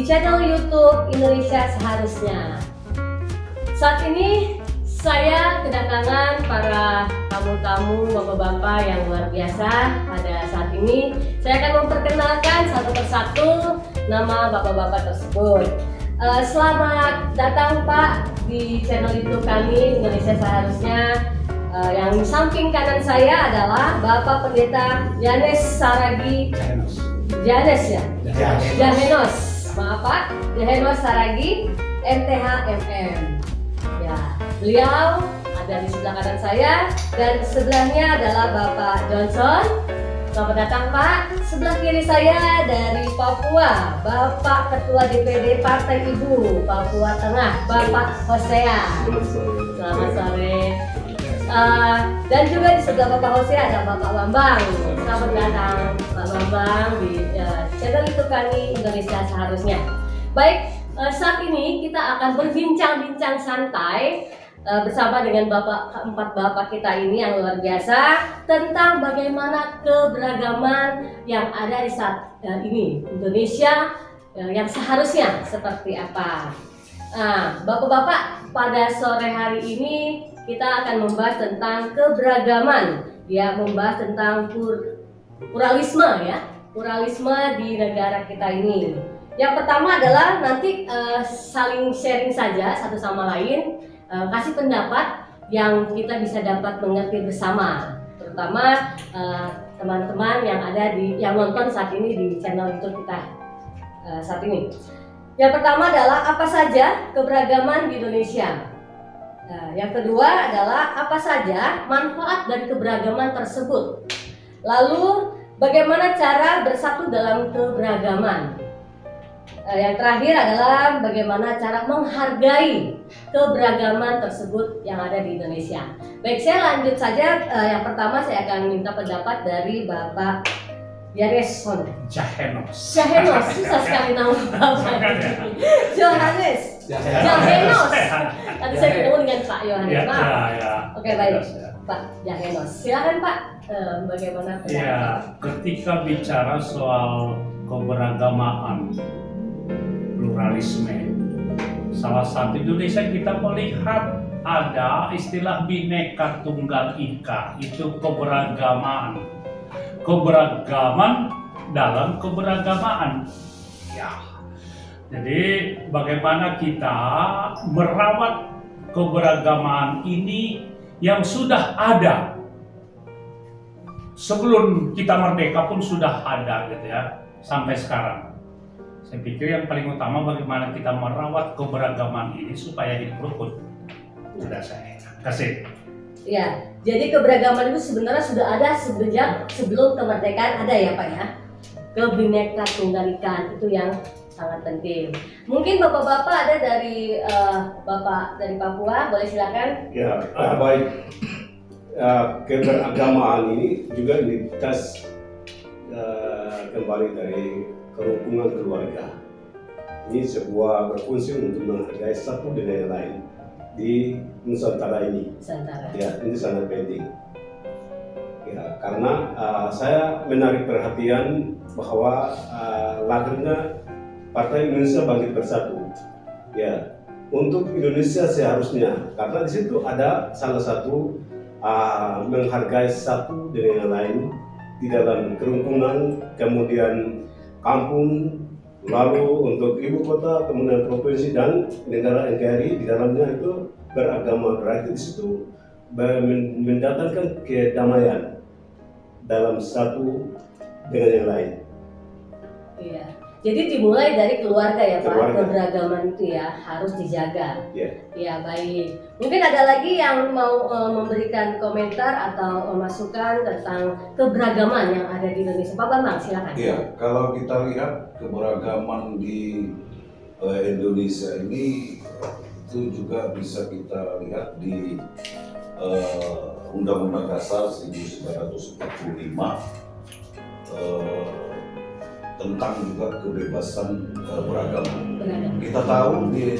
channel YouTube Indonesia Seharusnya. Saat ini saya kedatangan para tamu-tamu bapak-bapak yang luar biasa. Pada saat ini saya akan memperkenalkan satu persatu nama bapak-bapak tersebut. Selamat datang Pak di channel YouTube kami Indonesia Seharusnya. Yang di samping kanan saya adalah Bapak Pendeta Yanes Saragi Jahenos. Maaf Pak, Jahenos Saragi MTH MM. Ya, beliau ada di sebelah kanan saya dan sebelahnya adalah Bapak Johnson. Selamat datang Pak. Sebelah kiri saya dari Papua, Bapak Ketua DPD Partai Ibu Papua Tengah, Bapak Hosea. Selamat sore. Dan juga di sebelah Bapak Hosea ada Bapak Bambang. Selamat datang Pak Bambang di channel YouTube kami Indonesia Seharusnya. Baik, saat ini kita akan berbincang-bincang santai bersama dengan empat bapak kita ini yang luar biasa tentang bagaimana keberagaman yang ada di saat ini Indonesia yang seharusnya seperti apa. Nah, bapak-bapak, pada sore hari ini kita akan membahas tentang keberagaman, ya, membahas tentang pluralisme, ya, pluralisme di negara kita ini. Yang pertama adalah nanti saling sharing saja satu sama lain, kasih pendapat yang kita bisa dapat mengerti bersama, terutama teman-teman yang ada yang nonton saat ini di channel YouTube kita saat ini. Yang pertama adalah apa saja keberagaman di Indonesia. Yang kedua adalah apa saja manfaat dari keberagaman tersebut. Lalu bagaimana cara bersatu dalam keberagaman. Yang terakhir adalah bagaimana cara menghargai keberagaman tersebut yang ada di Indonesia. Baik, saya lanjut saja. Yang pertama saya akan minta pendapat dari Bapak Yanes Jahenos. Susah sekali nama Bapak. Johannes Jahenos. Tadi saya ketemu dengan Pak Yohanes. Oke, baik. Pak Jahenos, silakan Pak. Bagaimana pendapat? Ya, ketika bicara soal keberagaman, pluralisme, salah satu Indonesia kita melihat ada istilah Bhinneka Tunggal Ika, itu keberagaman dalam keberagaman. Ya, jadi bagaimana kita merawat keberagaman ini yang sudah ada sebelum kita merdeka pun sudah ada, gitu ya, sampai sekarang. Saya pikir yang paling utama bagaimana kita merawat keberagaman ini supaya hidup rukun. Sudah saya kasih. Ya, jadi keberagaman itu sebenarnya sudah ada sejak sebelum kemerdekaan ada ya Pak ya. Kebhinneka Tunggal Ika itu yang sangat penting. Mungkin bapak-bapak ada dari Bapak dari Papua, boleh silakan. Ya, baik. Keberagaman ini juga identitas kembali dari kerukunan keluarga. Ini sebuah berfungsi untuk menghargai satu dengan yang lain di Nusantara ini. Ya, ini sangat penting. Ya, karena saya menarik perhatian bahwa lagarnya Partai Indonesia Bangkit Bersatu. Ya, untuk Indonesia seharusnya, karena di situ ada salah satu menghargai satu dengan yang lain di dalam kerukunan, kemudian kampung, lalu untuk ibu kota, kemudian provinsi dan negara NKRI di dalamnya itu beragama. Berarti di situ mendatangkan kedamaian dalam satu dengan yang lain. Iya. Jadi dimulai dari keluarga ya Pak, Keluarga. keberagaman itu ya harus dijaga. Ya. Ya, baik. Mungkin ada lagi yang mau memberikan komentar atau masukan tentang keberagaman yang ada di Indonesia. Pak Bambang, silakan. Iya, kalau kita lihat keberagaman di Indonesia ini itu juga bisa kita lihat di Undang-Undang Dasar 1945 tentang juga kebebasan beragama. Kita tahu di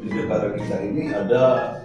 negara kita ini ada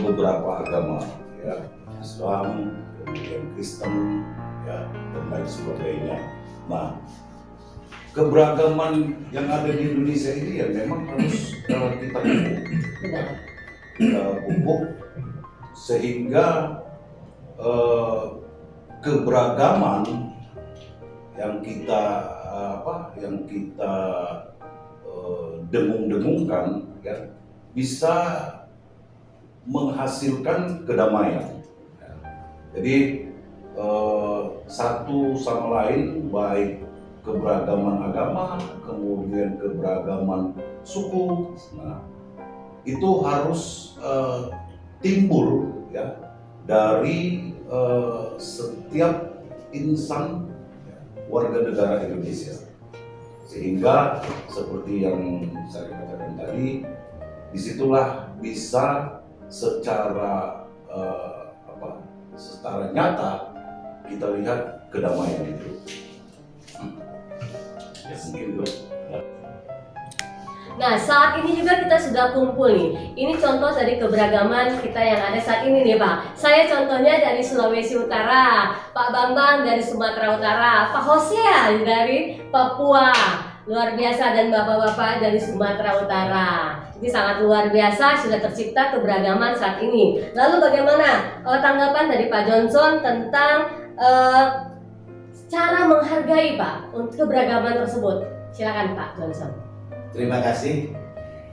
beberapa agama, ya, Islam, kemudian Kristen, ya, dan lain sebagainya. Nah, keberagaman yang ada di Indonesia ini ya memang harus kita pupuk. Benar. Kita pupuk sehingga keberagaman yang kita dengung-dengungkan ya, bisa menghasilkan kedamaian. Jadi satu sama lain, baik keberagaman agama, kemudian keberagaman suku, nah, itu harus timbul ya dari setiap insan warga negara Indonesia, sehingga seperti yang saya katakan tadi, disitulah bisa secara nyata kita lihat kedamaian itu. Ya, mungkin itu. Nah, saat ini juga kita sudah kumpul nih. Ini contoh dari keberagaman kita yang ada saat ini nih Pak. Saya contohnya dari Sulawesi Utara, Pak Bambang dari Sumatera Utara, Pak Hosea dari Papua. Luar biasa, dan bapak-bapak dari Sumatera Utara. Ini sangat luar biasa, sudah tercipta keberagaman saat ini. Lalu bagaimana tanggapan dari Pak Johnson tentang cara menghargai Pak untuk keberagaman tersebut? Silakan Pak Johnson. Terima kasih.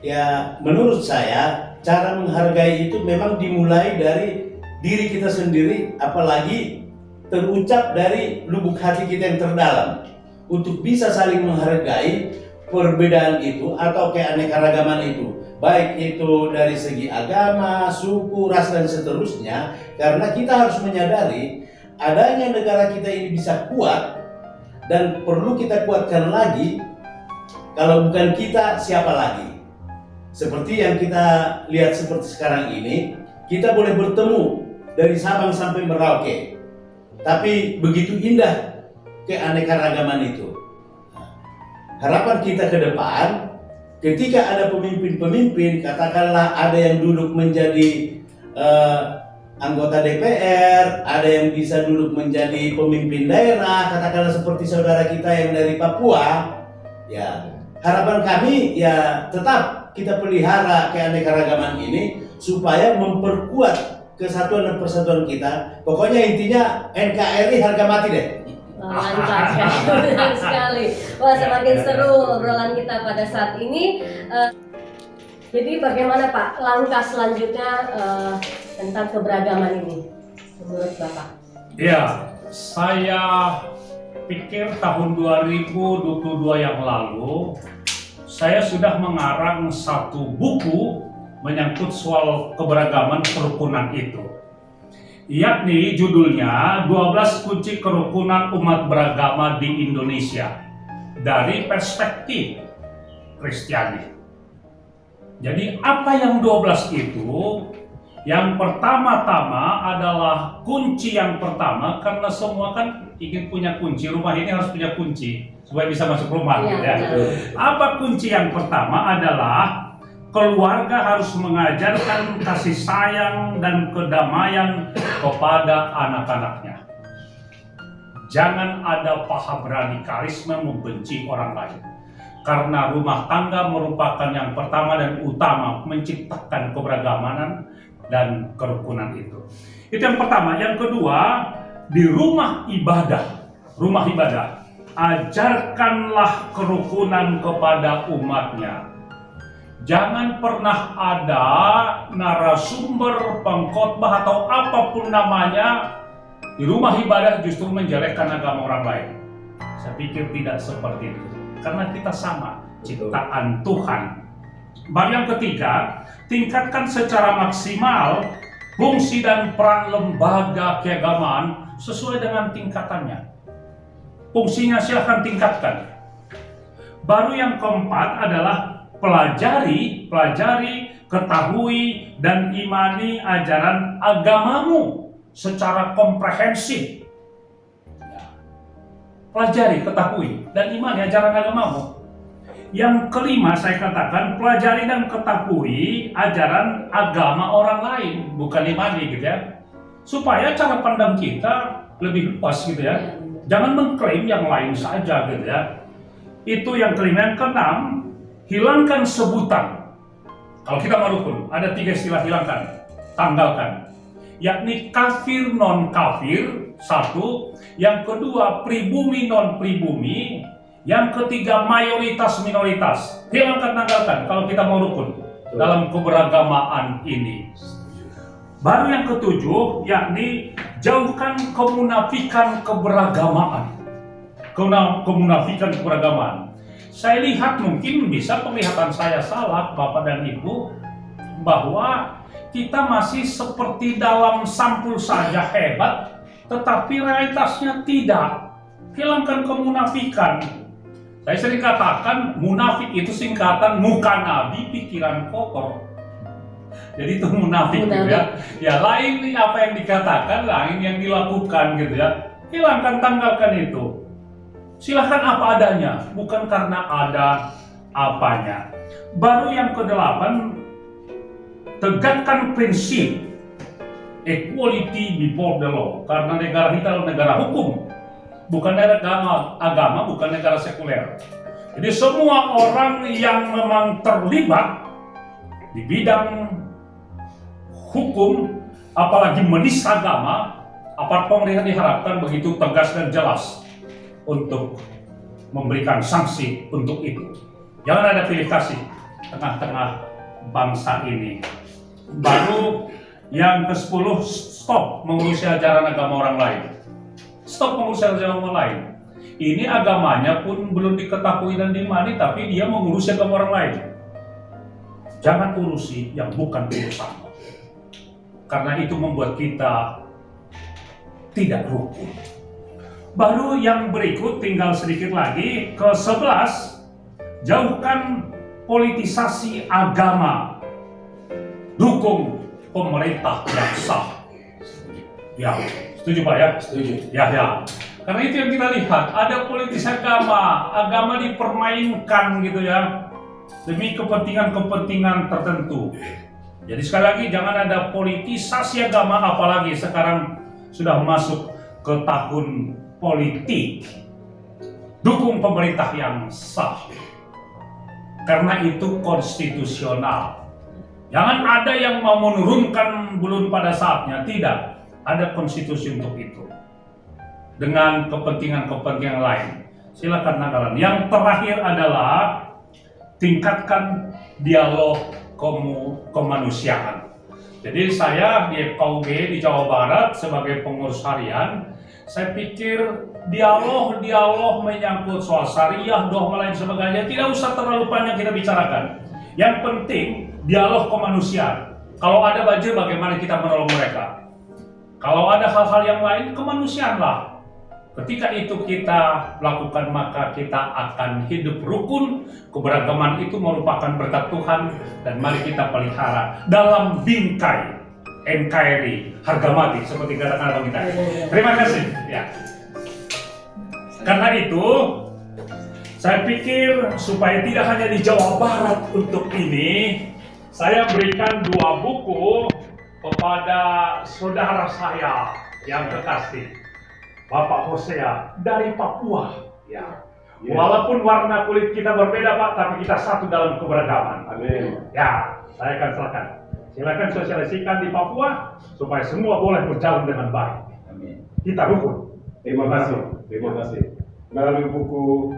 Ya, menurut saya cara menghargai itu memang dimulai dari diri kita sendiri, apalagi terucap dari lubuk hati kita yang terdalam. Untuk bisa saling menghargai perbedaan itu atau keanekaragaman itu, baik itu dari segi agama, suku, ras, dan seterusnya, karena kita harus menyadari adanya negara kita ini bisa kuat dan perlu kita kuatkan lagi. Kalau bukan kita, siapa lagi? Seperti yang kita lihat seperti sekarang ini, kita boleh bertemu dari Sabang sampai Merauke, tapi begitu indah keanekaragaman itu. Harapan kita ke depan, ketika ada pemimpin-pemimpin, katakanlah ada yang duduk menjadi anggota DPR, ada yang bisa duduk menjadi pemimpin daerah, katakanlah seperti saudara kita yang dari Papua, ya harapan kami ya tetap kita pelihara keanekaragaman ini supaya memperkuat kesatuan dan persatuan kita. Pokoknya intinya NKRI harga mati deh. Mantap sekali, benar sekali. Wah, semakin seru obrolan kita pada saat ini. Jadi bagaimana Pak langkah selanjutnya tentang keberagaman ini menurut Bapak? Ya, saya pikir tahun 2022 yang lalu saya sudah mengarang satu buku menyangkut soal keberagaman kerukunan itu. Yakni judulnya 12 Kunci Kerukunan Umat Beragama di Indonesia dari perspektif Kristiani. Jadi apa yang 12 itu? Yang pertama-tama adalah kunci yang pertama, karena semua kan ingin punya kunci, rumah ini harus punya kunci supaya bisa masuk rumah, gitu ya. Apa kunci yang pertama adalah keluarga harus mengajarkan kasih sayang dan kedamaian kepada anak-anaknya. Jangan ada paham radikalisme membenci orang lain. Karena rumah tangga merupakan yang pertama dan utama menciptakan keberagaman dan kerukunan itu. Itu yang pertama. Yang kedua, di rumah ibadah, ajarkanlah kerukunan kepada umatnya. Jangan pernah ada narasumber, pengkhotbah atau apapun namanya di rumah ibadah justru menjelekkan agama orang lain. Saya pikir tidak seperti itu, karena kita sama, ciptaan Tuhan. Baru yang ketiga, tingkatkan secara maksimal fungsi dan peran lembaga keagamaan sesuai dengan tingkatannya. Fungsinya silahkan tingkatkan. Baru yang keempat adalah pelajari, ketahui, dan imani ajaran agamamu secara komprehensif. Pelajari, ketahui, dan imani ajaran agamamu. Yang kelima saya katakan, pelajari dan ketahui ajaran agama orang lain, bukan imani gitu ya. Supaya cara pandang kita lebih luas gitu ya. Jangan mengklaim yang lain saja gitu ya. Itu yang kelima. Yang keenam, hilangkan sebutan. Kalau kita mau rukun, ada 3 istilah hilangkan, tanggalkan. Yakni kafir non kafir, 1. Yang kedua, pribumi non pribumi. Yang ketiga, mayoritas minoritas. Hilangkan, tanggalkan kalau kita mau rukun dalam keberagamaan ini. Baru yang ketujuh, yakni jauhkan kemunafikan keberagamaan. Kemunafikan keberagamaan. Saya lihat, mungkin bisa penglihatan saya salah, Bapak dan Ibu, bahwa kita masih seperti dalam sampul saja hebat, tetapi realitasnya tidak. Hilangkan kemunafikan. Saya sering katakan, munafik itu singkatan muka nabi, pikiran kotor. Jadi itu munafik gitu ya. Ya, lain apa yang dikatakan, lain yang dilakukan gitu ya. Hilangkan, tanggalkan itu. Silahkan apa adanya, bukan karena ada apanya. Baru yang ke-8, tegakkan prinsip equality before the law. Karena negara kita adalah negara hukum, bukan negara agama, bukan negara sekuler. Jadi semua orang yang memang terlibat di bidang hukum, apalagi menista agama, aparat pemerintah diharapkan begitu tegas dan jelas untuk memberikan sanksi untuk itu. Jangan ada pilih kasih tengah-tengah bangsa ini. Baru yang ke-10, stop mengurusi ajaran agama orang lain. Stop mengurusi ajaran orang lain. Ini agamanya pun belum diketahui dan dimani, tapi dia mengurusi agama orang lain. Jangan urusi yang bukan urusan. Karena itu membuat kita tidak rukun. Baru yang berikut, tinggal sedikit lagi, ke-11, jauhkan politisasi agama. Dukung pemerintah yang sah. Ya, setuju Pak ya? Setuju. Ya. Karena itu yang kita lihat, ada politisasi agama dipermainkan gitu ya, demi kepentingan-kepentingan tertentu. Jadi sekali lagi, jangan ada politisasi agama, apalagi sekarang sudah masuk ke tahun politik. Dukung pemerintah yang sah, karena itu konstitusional. Jangan ada yang mau menurunkan belum pada saatnya, tidak. Ada konstitusi untuk itu. Dengan kepentingan-kepentingan lain, silakan tanggalan. Yang terakhir adalah tingkatkan dialog kemanusiaan. Jadi saya di FKUB di Jawa Barat sebagai pengurus harian, saya pikir dialog menyangkut soal syariah, dogma lain sebagainya tidak usah terlalu panjang kita bicarakan. Yang penting dialog kemanusiaan. Kalau ada banjir, bagaimana kita menolong mereka? Kalau ada hal-hal yang lain, kemanusiaanlah. Ketika itu kita lakukan, maka kita akan hidup rukun. Keberagaman itu merupakan berkat Tuhan, dan mari kita pelihara dalam bingkai NKRI harga mati, seperti kata-kata kita. Terima kasih. Ya. Karena itu, saya pikir supaya tidak hanya di Jawa Barat untuk ini, saya berikan 2 buku kepada saudara saya yang terkasih, Bapak Hosea dari Papua. Ya. Walaupun warna kulit kita berbeda Pak, tapi kita satu dalam keberagaman. Amin. Ya, saya akan silakan. Silakan sosialisikan di Papua supaya semua boleh berjalan dengan baik. Amin. Kita rukun. Terima kasih. Melalui buku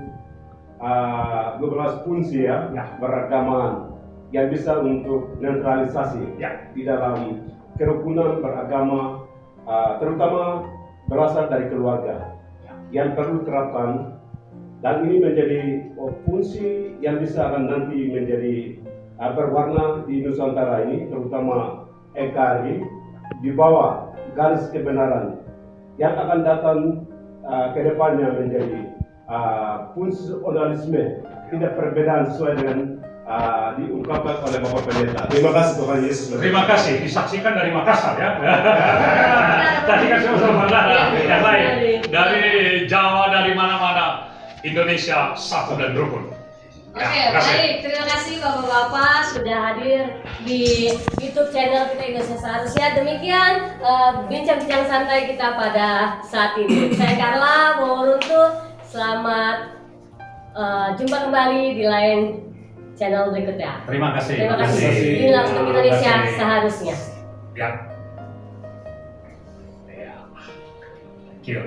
12 fungsi ya, beragaman yang bisa untuk netralisasi di dalam kerukunan beragama, terutama berasal dari keluarga yang perlu terapkan, dan ini menjadi fungsi yang bisa akan nanti menjadi berwarna di Nusantara ini, terutama NKRI di bawah garis kebenaran yang akan datang ke depannya menjadi fungsionalisme, tidak perbedaan sesuai dengan diungkapkan oleh Bapak Pendeta. Terima kasih Tuhan Yesus. Terima kasih, disaksikan dari Makassar ya. Saksikan sama-sama yang lain dari Jawa, dari mana-mana. Indonesia satu dan rukun. Oke, baik. Terima kasih Bapak-Bapak sudah hadir di YouTube channel kita Indonesia Seharusnya. Demikian bincang-bincang santai kita pada saat ini. Saya Carla mau runtuh. Selamat jumpa kembali di lain channel berikutnya. Terima kasih. Terima kasih. kasih. Inilah untuk Indonesia Terima kasih. seharusnya. Ya. Ya. Thank you.